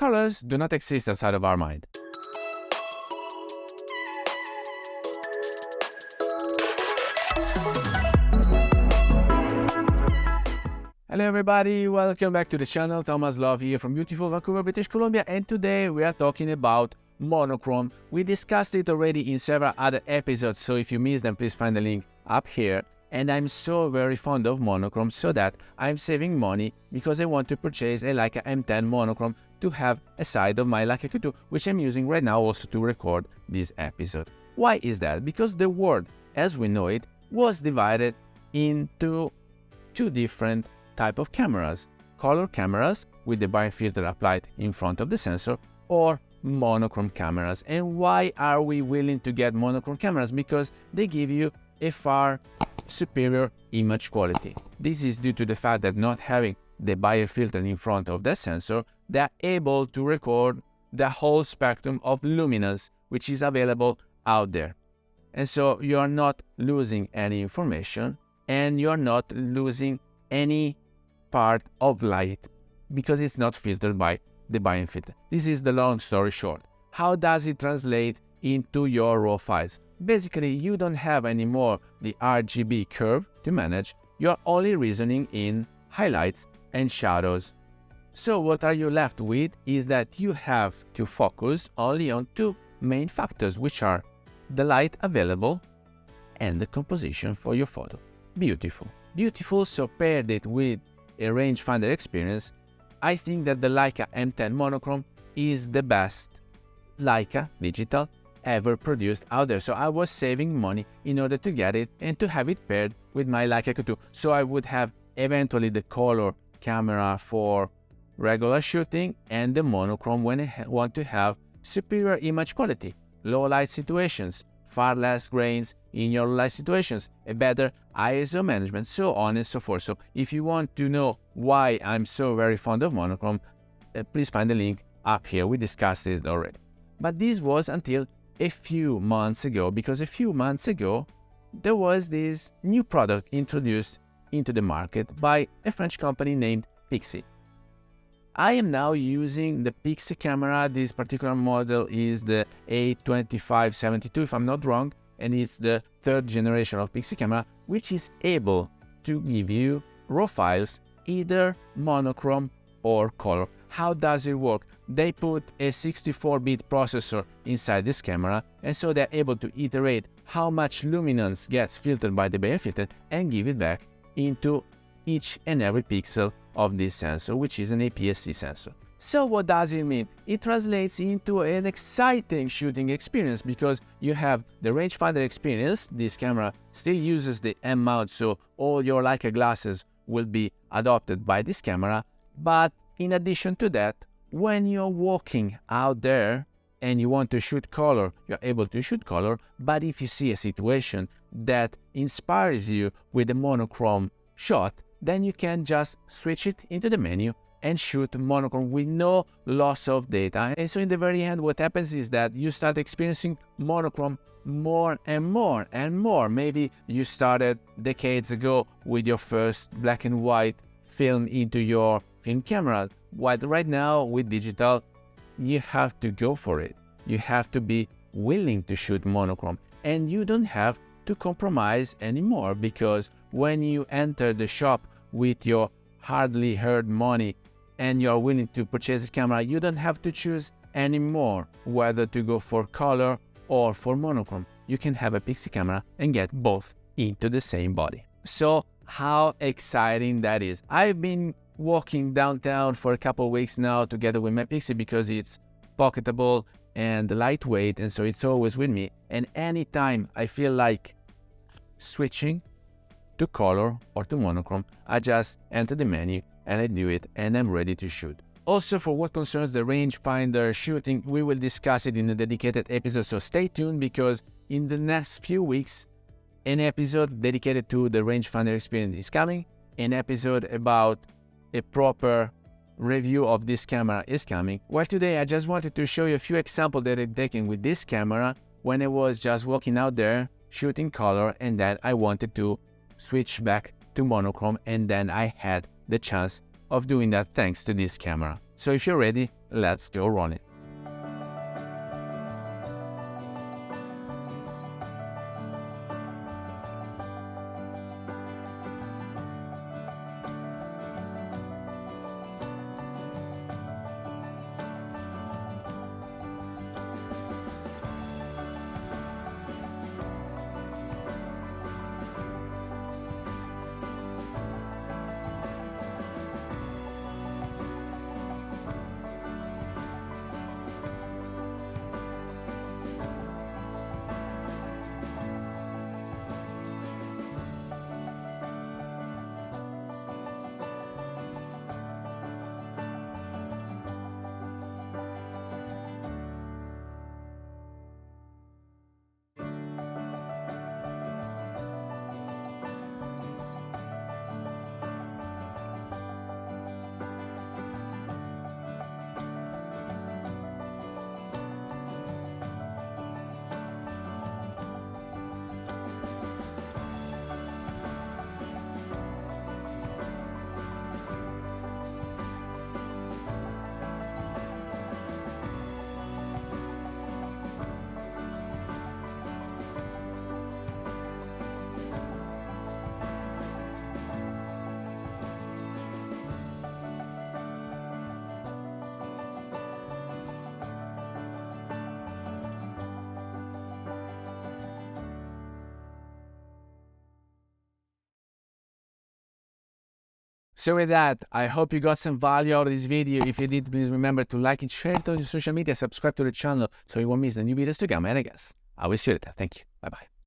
Colors do not exist outside of our mind. Hello everybody, welcome back to the channel. Thomas Love here from beautiful Vancouver, British Columbia, and today we are talking about monochrome. We discussed it already in several other episodes, so if you missed them, please find the link up here. And I'm so very fond of monochrome, so that I'm saving money because I want to purchase a Leica M10 monochrome to have a side of my Leica Q2, which I'm using right now also to record this episode. Why is that? Because the world, as we know it, was divided into two different type of cameras: color cameras with the biofilter applied in front of the sensor, or monochrome cameras. And why are we willing to get monochrome cameras? Because they give you a far superior image quality. This is due to the fact that not having the biofilter in front of the sensor, they are able to record the whole spectrum of luminance which is available out there. And so you are not losing any information, and you're not losing any part of light because it's not filtered by the biofilter. This is the long story short. How does it translate into your raw files? Basically, you don't have anymore the RGB curve to manage. You're only reasoning in highlights and shadows. So what are you left with is that you have to focus only on two main factors, which are the light available and the composition for your photo. Beautiful. Beautiful, so paired it with a rangefinder experience, I think that the Leica M10 monochrome is the best Leica digital ever produced out there. So I was saving money in order to get it and to have it paired with my Leica Q2. So I would have eventually the color camera for regular shooting and the monochrome when I want to have superior image quality, low light situations, far less grains in your light situations, a better ISO management, so on and so forth. So if you want to know why I'm so very fond of monochrome, please find the link up here. We discussed this already. But this was until a few months ago, because a few months ago there was this new product introduced into the market by a French company named Pixii. I am now using the Pixii camera. This particular model is the A2572, if I'm not wrong, and it's the third generation of Pixii camera, which is able to give you raw files, either monochrome or color. How does it work? They put a 64-bit processor inside this camera, and so they're able to iterate how much luminance gets filtered by the biofilter and give it back into each and every pixel of this sensor, which is an APS-C sensor. So what does it mean? It translates into an exciting shooting experience because you have the rangefinder experience. This camera still uses the M-mount, so all your Leica glasses will be adopted by this camera. But in addition to that, when you're walking out there and you want to shoot color, you're able to shoot color. But if you see a situation that inspires you with a monochrome shot, then you can just switch it into the menu and shoot monochrome with no loss of data. And so in the very end, what happens is that you start experiencing monochrome more and more and more. Maybe you started decades ago with your first black and white film into your film camera. But right now with digital, you have to go for it. You have to be willing to shoot monochrome, and you don't have to compromise anymore, because when you enter the shop with your hardly earned money and you're willing to purchase a camera, you don't have to choose anymore whether to go for color or for monochrome. You can have a Pixii camera and get both into the same body. So how exciting that is. I've been walking downtown for a couple of weeks now together with my Pixii because it's pocketable and lightweight, and so it's always with me. And anytime I feel like switching to color or to monochrome, I just enter the menu and I do it, and I'm ready to shoot. Also, for what concerns the rangefinder shooting, we will discuss it in a dedicated episode, so stay tuned, because in the next few weeks an episode dedicated to the rangefinder experience is coming. An episode about a proper review of this camera is coming. Well, today I just wanted to show you a few examples that I've taken with this camera when I was just walking out there shooting color, and then I wanted to switch back to monochrome, and then I had the chance of doing that thanks to this camera. So if you're ready, let's go rolling. So with that, I hope you got some value out of this video. If you did, please remember to like it, share it on your social media, subscribe to the channel so you won't miss the new videos to come. And I guess I will see you later. Thank you. Bye-bye.